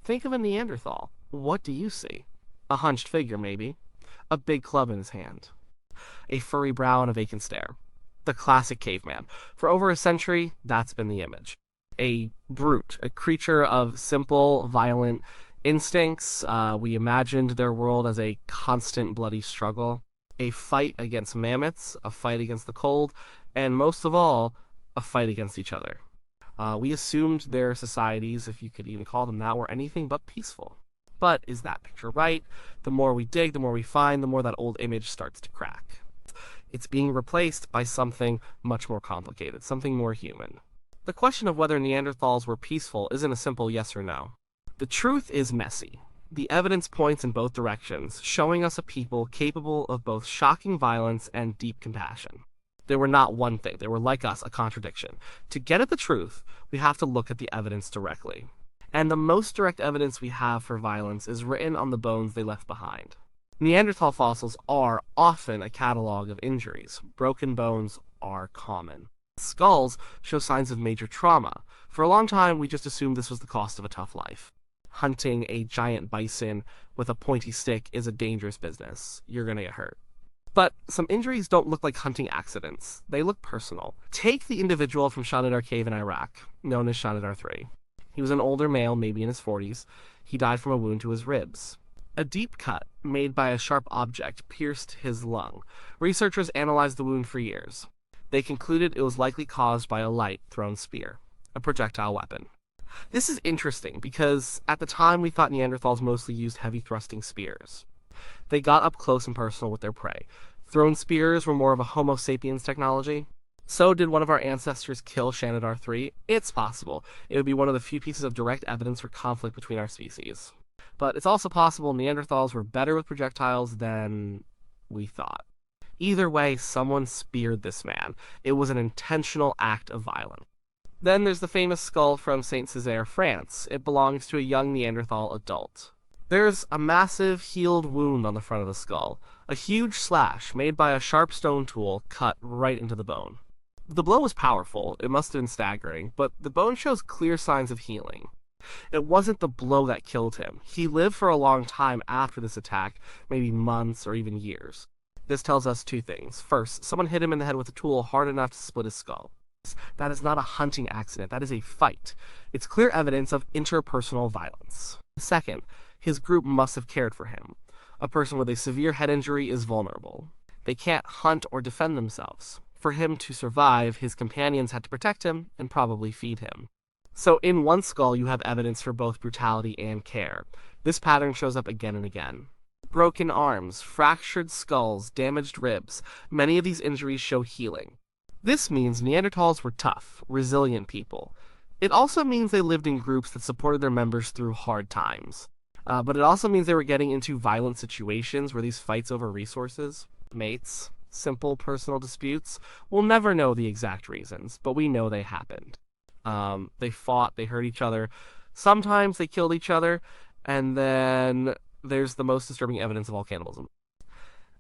Think of a Neanderthal. What do you see? A hunched figure, maybe. A big club in his hand. A furry brow and a vacant stare. The classic caveman. For over a century, that's been the image. A brute, a creature of simple, violent instincts. We imagined their world as a constant bloody struggle, a fight against mammoths, a fight against the cold, and most of all, a fight against each other. We assumed their societies, if you could even call them that, were anything but peaceful. But is that picture right? The more we dig, the more we find, the more that old image starts to crack. It's being replaced by something much more complicated, something more human. The question of whether Neanderthals were peaceful isn't a simple yes or no. The truth is messy. The evidence points in both directions, showing us a people capable of both shocking violence and deep compassion. They were not one thing, they were like us, a contradiction. To get at the truth, we have to look at the evidence directly. And the most direct evidence we have for violence is written on the bones they left behind. Neanderthal fossils are often a catalog of injuries. Broken bones are common. Skulls show signs of major trauma. For a long time, we just assumed this was the cost of a tough life. Hunting a giant bison with a pointy stick is a dangerous business. You're gonna get hurt. But some injuries don't look like hunting accidents. They look personal. Take the individual from Shanidar Cave in Iraq, known as Shanidar 3. He was an older male, maybe in his 40s. He died from a wound to his ribs. A deep cut, made by a sharp object, pierced his lung. Researchers analyzed the wound for years. They concluded it was likely caused by a light-thrown spear, a projectile weapon. This is interesting because at the time we thought Neanderthals mostly used heavy-thrusting spears. They got up close and personal with their prey. Thrown spears were more of a Homo sapiens technology. So did one of our ancestors kill Shanidar 3? It's possible. It would be one of the few pieces of direct evidence for conflict between our species. But it's also possible Neanderthals were better with projectiles than we thought. Either way, someone speared this man. It was an intentional act of violence. Then there's the famous skull from Saint Césaire, France. It belongs to a young Neanderthal adult. There's a massive healed wound on the front of the skull, a huge slash made by a sharp stone tool cut right into the bone. The blow was powerful, it must have been staggering, but the bone shows clear signs of healing. It wasn't the blow that killed him. He lived for a long time after this attack, maybe months or even years. This tells us two things. First, someone hit him in the head with a tool hard enough to split his skull. That is not a hunting accident, that is a fight. It's clear evidence of interpersonal violence. Second, his group must have cared for him. A person with a severe head injury is vulnerable. They can't hunt or defend themselves. For him to survive, his companions had to protect him and probably feed him. So in one skull, you have evidence for both brutality and care. This pattern shows up again and again. Broken arms, fractured skulls, damaged ribs. Many of these injuries show healing. This means Neanderthals were tough, resilient people. It also means they lived in groups that supported their members through hard times. But it also means they were getting into violent situations where these fights over resources, mates, simple personal disputes, we'll never know the exact reasons, but we know they happened. They fought, they hurt each other. Sometimes they killed each other, and then there's the most disturbing evidence of all cannibalism.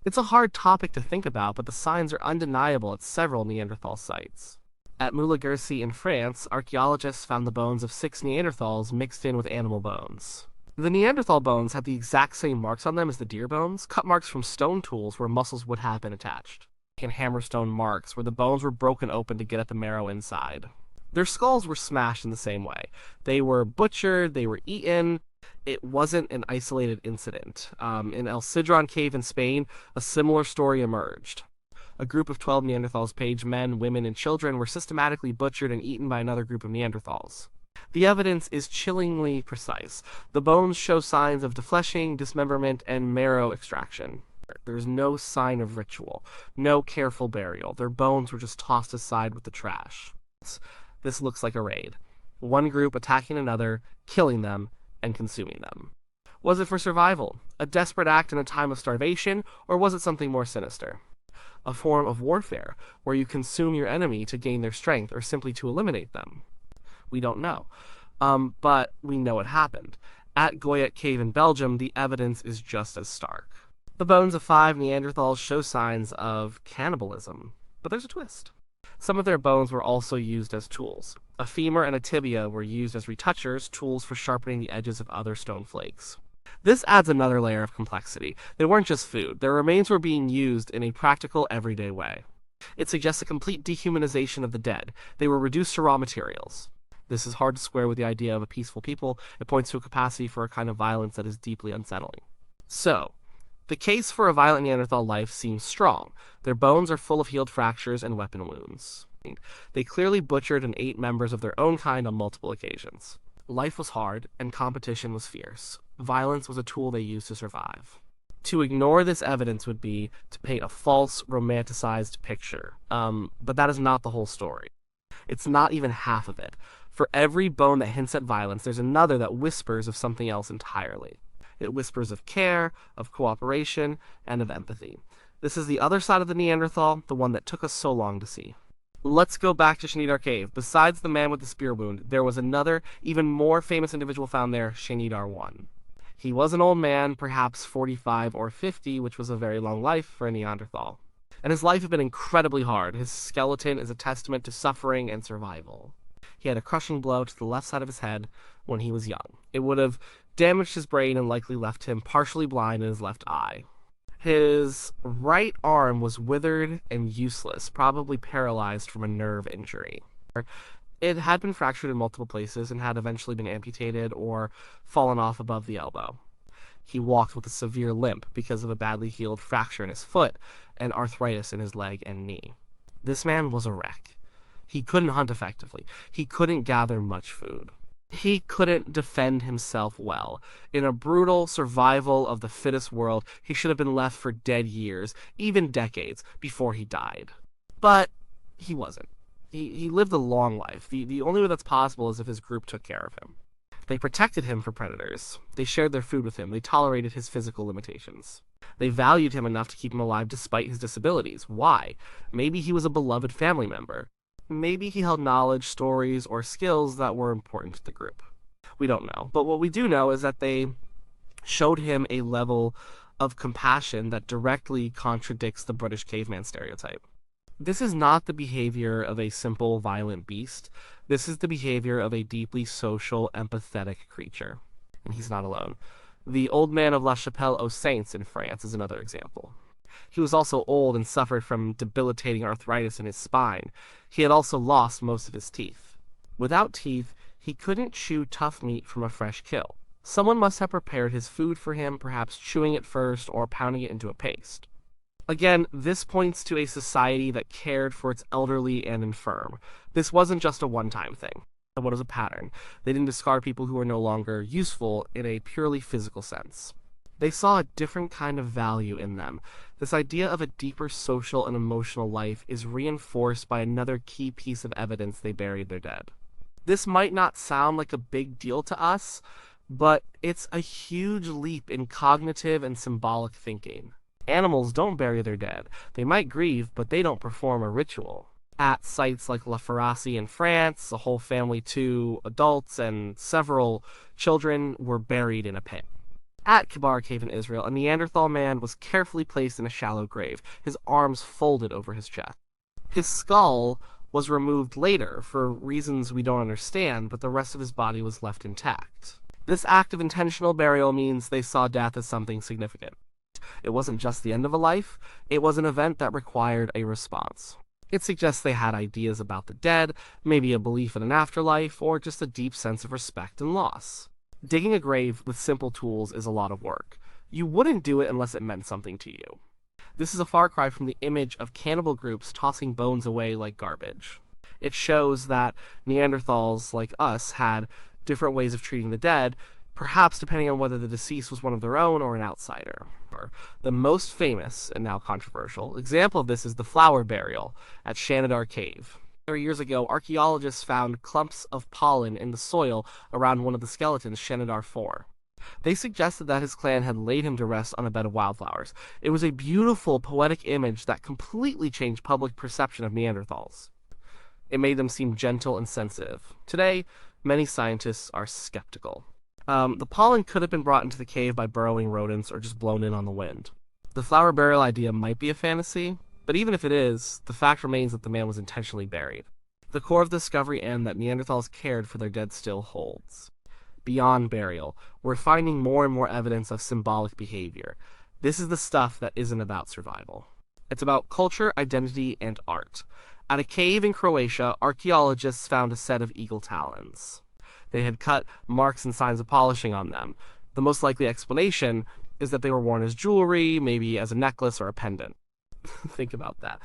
It's a hard topic to think about, but the signs are undeniable at several Neanderthal sites. At Moulin-Gercy in France, archaeologists found the bones of 6 Neanderthals mixed in with animal bones. The Neanderthal bones had the exact same marks on them as the deer bones, cut marks from stone tools where muscles would have been attached, and hammerstone marks where the bones were broken open to get at the marrow inside. Their skulls were smashed in the same way. They were butchered, they were eaten. It wasn't an isolated incident. In El Sidron Cave in Spain, a similar story emerged. A group of 12 Neanderthals, page men, women, and children, were systematically butchered and eaten by another group of Neanderthals. The evidence is chillingly precise. The bones show signs of defleshing, dismemberment, and marrow extraction. There's no sign of ritual, no careful burial. Their bones were just tossed aside with the trash. This looks like a raid. One group attacking another, killing them, and consuming them. Was it for survival, a desperate act in a time of starvation, or was it something more sinister? A form of warfare, where you consume your enemy to gain their strength or simply to eliminate them? We don't know. But we know it happened. At Goyet Cave in Belgium, the evidence is just as stark. The bones of 5 Neanderthals show signs of cannibalism, but there's a twist. Some of their bones were also used as tools. A femur and a tibia were used as retouchers, tools for sharpening the edges of other stone flakes. This adds another layer of complexity. They weren't just food, their remains were being used in a practical, everyday way. It suggests a complete dehumanization of the dead. They were reduced to raw materials. This is hard to square with the idea of a peaceful people. It points to a capacity for a kind of violence that is deeply unsettling. So, the case for a violent Neanderthal life seems strong. Their bones are full of healed fractures and weapon wounds. They clearly butchered and ate members of their own kind on multiple occasions. Life was hard, and competition was fierce. Violence was a tool they used to survive. To ignore this evidence would be to paint a false, romanticized picture. But that is not the whole story. It's not even half of it. For every bone that hints at violence, there's another that whispers of something else entirely. It whispers of care, of cooperation, and of empathy. This is the other side of the Neanderthal, the one that took us so long to see. Let's go back to Shanidar Cave. Besides the man with the spear wound, there was another, even more famous individual found there, Shanidar I. He was an old man, perhaps 45 or 50, which was a very long life for a Neanderthal. And his life had been incredibly hard. His skeleton is a testament to suffering and survival. He had a crushing blow to the left side of his head when he was young. It would have damaged his brain and likely left him partially blind in his left eye. His right arm was withered and useless, probably paralyzed from a nerve injury. It had been fractured in multiple places and had eventually been amputated or fallen off above the elbow. He walked with a severe limp because of a badly healed fracture in his foot and arthritis in his leg and knee. This man was a wreck. He couldn't hunt effectively. He couldn't gather much food. He couldn't defend himself well. In a brutal survival of the fittest world, he should have been left for dead years, even decades, before he died. But he wasn't. He lived a long life. The only way that's possible is if his group took care of him. They protected him from predators. They shared their food with him. They tolerated his physical limitations. They valued him enough to keep him alive despite his disabilities. Why? Maybe he was a beloved family member. Maybe he held knowledge, stories, or skills that were important to the group. We don't know. But what we do know is that they showed him a level of compassion that directly contradicts the British caveman stereotype. This is not the behavior of a simple, violent beast. This is the behavior of a deeply social, empathetic creature. And he's not alone. The old man of La Chapelle aux Saints in France is another example. He was also old and suffered from debilitating arthritis in his spine. He had also lost most of his teeth. Without teeth, he couldn't chew tough meat from a fresh kill. Someone must have prepared his food for him, perhaps chewing it first or pounding it into a paste. Again, this points to a society that cared for its elderly and infirm. This wasn't just a one-time thing. It was a pattern. They didn't discard people who were no longer useful in a purely physical sense. They saw a different kind of value in them. This idea of a deeper social and emotional life is reinforced by another key piece of evidence they buried their dead. This might not sound like a big deal to us, but it's a huge leap in cognitive and symbolic thinking. Animals don't bury their dead. They might grieve, but they don't perform a ritual. At sites like La Ferracie in France, a whole family, 2 adults and several children, were buried in a pit. At Kibar Cave in Israel, a Neanderthal man was carefully placed in a shallow grave, his arms folded over his chest. His skull was removed later for reasons we don't understand, but the rest of his body was left intact. This act of intentional burial means they saw death as something significant. It wasn't just the end of a life, it was an event that required a response. It suggests they had ideas about the dead, maybe a belief in an afterlife, or just a deep sense of respect and loss. Digging a grave with simple tools is a lot of work. You wouldn't do it unless it meant something to you. This is a far cry from the image of cannibal groups tossing bones away like garbage. It shows that Neanderthals, like us, had different ways of treating the dead, perhaps depending on whether the deceased was one of their own or an outsider. The most famous, and now controversial, example of this is the flower burial at Shanidar Cave. Years ago, archaeologists found clumps of pollen in the soil around one of the skeletons, Shanidar IV. They suggested that his clan had laid him to rest on a bed of wildflowers. It was a beautiful, poetic image that completely changed public perception of Neanderthals. It made them seem gentle and sensitive. Today, many scientists are skeptical. The pollen could have been brought into the cave by burrowing rodents or just blown in on the wind. The flower burial idea might be a fantasy, but even if it is, the fact remains that the man was intentionally buried. The core of the discovery and that Neanderthals cared for their dead still holds. Beyond burial, we're finding more and more evidence of symbolic behavior. This is the stuff that isn't about survival. It's about culture, identity, and art. At a cave in Croatia, archaeologists found a set of eagle talons. They had cut marks and signs of polishing on them. The most likely explanation is that they were worn as jewelry, maybe as a necklace or a pendant. Think about that.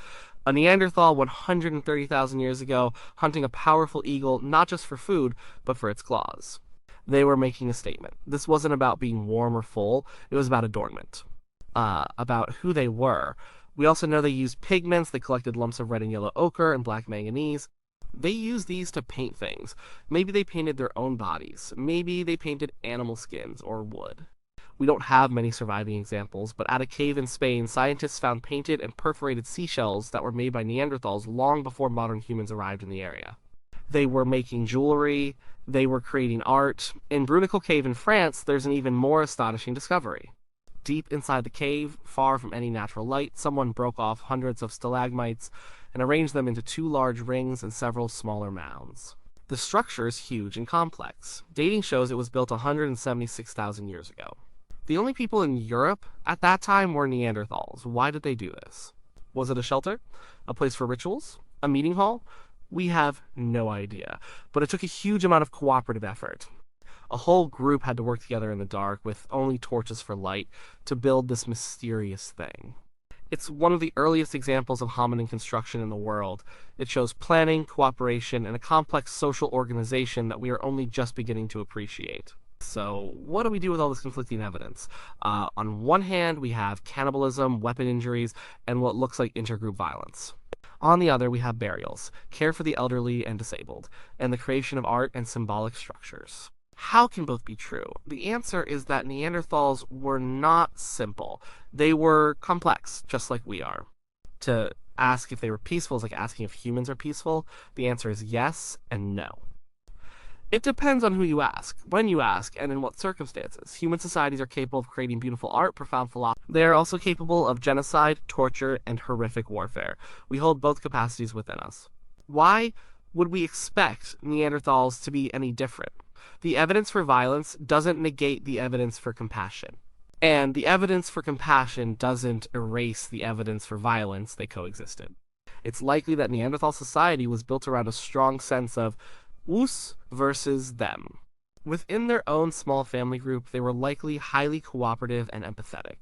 A Neanderthal 130,000 years ago hunting a powerful eagle not just for food, but for its claws. They were making a statement. This wasn't about being warm or full, it was about adornment. About who they were. We also know they used pigments, they collected lumps of red and yellow ochre and black manganese. They used these to paint things. Maybe they painted their own bodies. Maybe they painted animal skins or wood. We don't have many surviving examples, but at a cave in Spain, scientists found painted and perforated seashells that were made by Neanderthals long before modern humans arrived in the area. They were making jewelry, they were creating art. In Brunical Cave in France, there's an even more astonishing discovery. Deep inside the cave, far from any natural light, someone broke off hundreds of stalagmites and arranged them into 2 large rings and several smaller mounds. The structure is huge and complex. Dating shows it was built 176,000 years ago. The only people in Europe at that time were Neanderthals. Why did they do this? Was it a shelter? A place for rituals? A meeting hall? We have no idea, but it took a huge amount of cooperative effort. A whole group had to work together in the dark with only torches for light to build this mysterious thing. It's one of the earliest examples of hominin construction in the world. It shows planning, cooperation, and a complex social organization that we are only just beginning to appreciate. So, what do we do with all this conflicting evidence? On one hand, we have cannibalism, weapon injuries, and what looks like intergroup violence. On the other, we have burials, care for the elderly and disabled, and the creation of art and symbolic structures. How can both be true? The answer is that Neanderthals were not simple. They were complex, just like we are. To ask if they were peaceful is like asking if humans are peaceful. The answer is yes and no. It depends on who you ask, when you ask, and in what circumstances. Human societies are capable of creating beautiful art, profound philosophy. They are also capable of genocide, torture, and horrific warfare. We hold both capacities within us. Why would we expect Neanderthals to be any different? The evidence for violence doesn't negate the evidence for compassion. And the evidence for compassion doesn't erase the evidence for violence. They coexisted. It's likely that Neanderthal society was built around a strong sense of us versus them. Within their own small family group, they were likely highly cooperative and empathetic.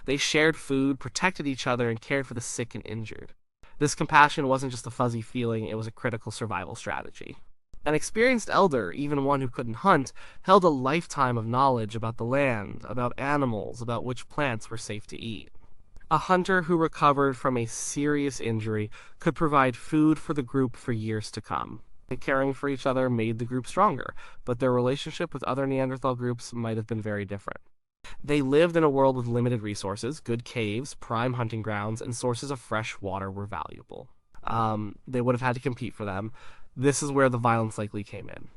They shared food, protected each other, and cared for the sick and injured. This compassion wasn't just a fuzzy feeling, it was a critical survival strategy. An experienced elder, even one who couldn't hunt, held a lifetime of knowledge about the land, about animals, about which plants were safe to eat. A hunter who recovered from a serious injury could provide food for the group for years to come. Caring for each other made the group stronger, but their relationship with other Neanderthal groups might have been very different. They lived in a world with limited resources. Good caves, prime hunting grounds, and sources of fresh water were valuable. They would have had to compete for them. This is where the violence likely came in.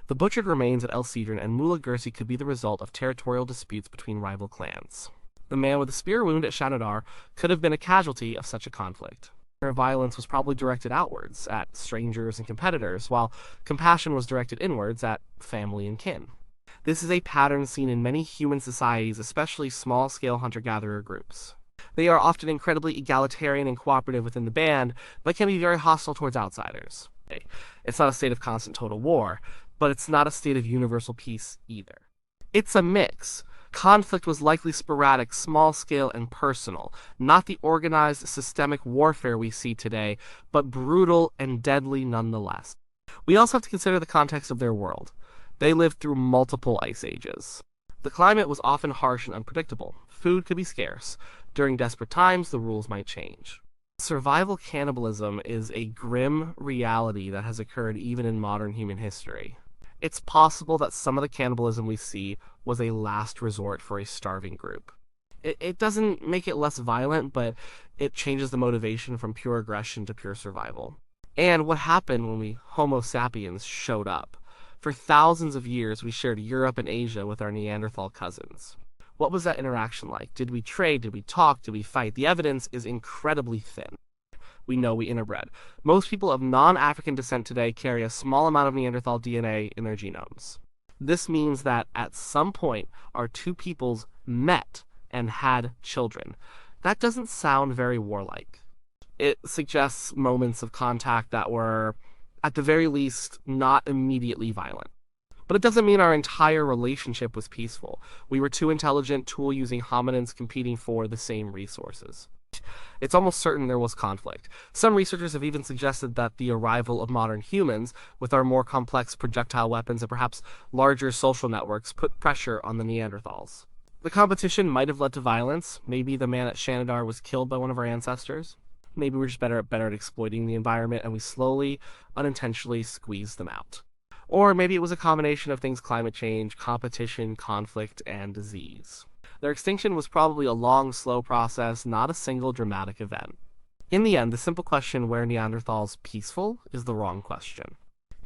The butchered remains at El Cedron and Mula Gursi could be the result of territorial disputes between rival clans. The man with the spear wound at Shanidar could have been a casualty of such a conflict. Their violence was probably directed outwards, at strangers and competitors, while compassion was directed inwards, at family and kin. This is a pattern seen in many human societies, especially small-scale hunter-gatherer groups. They are often incredibly egalitarian and cooperative within the band, but can be very hostile towards outsiders. It's not a state of constant total war, but it's not a state of universal peace either. It's a mix. Conflict was likely sporadic, small-scale, and personal, not the organized, systemic warfare we see today, but brutal and deadly nonetheless. We also have to consider the context of their world. They lived through multiple ice ages. The climate was often harsh and unpredictable. Food could be scarce. During desperate times, the rules might change. Survival cannibalism is a grim reality that has occurred even in modern human history. It's possible that some of the cannibalism we see was a last resort for a starving group. It doesn't make it less violent, but it changes the motivation from pure aggression to pure survival. And what happened when we Homo sapiens showed up? For thousands of years, we shared Europe and Asia with our Neanderthal cousins. What was that interaction like? Did we trade? Did we talk? Did we fight? The evidence is incredibly thin. we know we interbred. Most people of non-African descent today carry a small amount of Neanderthal DNA in their genomes. This means that at some point our two peoples met and had children. That doesn't sound very warlike. It suggests moments of contact that were, at the very least, not immediately violent. But it doesn't mean our entire relationship was peaceful. We were two intelligent, tool-using hominins competing for the same resources. It's almost certain there was conflict. Some researchers have even suggested that the arrival of modern humans, with our more complex projectile weapons and perhaps larger social networks, put pressure on the Neanderthals. The competition might have led to violence. Maybe the man at Shanidar was killed by one of our ancestors. Maybe we're just better at exploiting the environment and we slowly, unintentionally squeezed them out. Or maybe it was a combination of things: climate change, competition, conflict, and disease. Their extinction was probably a long, slow process, not a single dramatic event. In the end, the simple question, were Neanderthals peaceful, is the wrong question.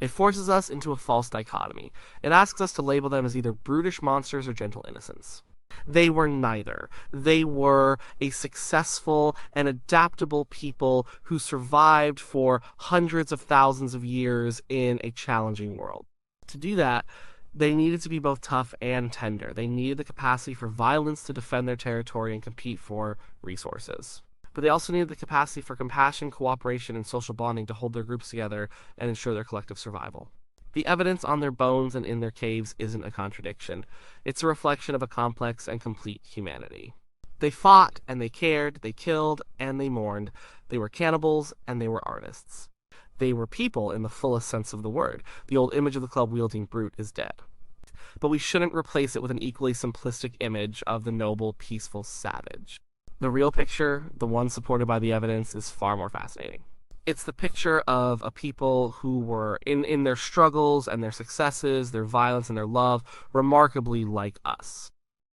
It forces us into a false dichotomy. It asks us to label them as either brutish monsters or gentle innocents. They were neither. They were a successful and adaptable people who survived for hundreds of thousands of years in a challenging world. To do that, they needed to be both tough and tender. They needed the capacity for violence to defend their territory and compete for resources. But they also needed the capacity for compassion, cooperation, and social bonding to hold their groups together and ensure their collective survival. The evidence on their bones and in their caves isn't a contradiction. It's a reflection of a complex and complete humanity. They fought and they cared, they killed and they mourned. They were cannibals and they were artists. They were people in the fullest sense of the word. The old image of the club-wielding brute is dead. But we shouldn't replace it with an equally simplistic image of the noble, peaceful savage. The real picture, the one supported by the evidence, is far more fascinating. It's the picture of a people who were, in their struggles and their successes, their violence and their love, remarkably like us.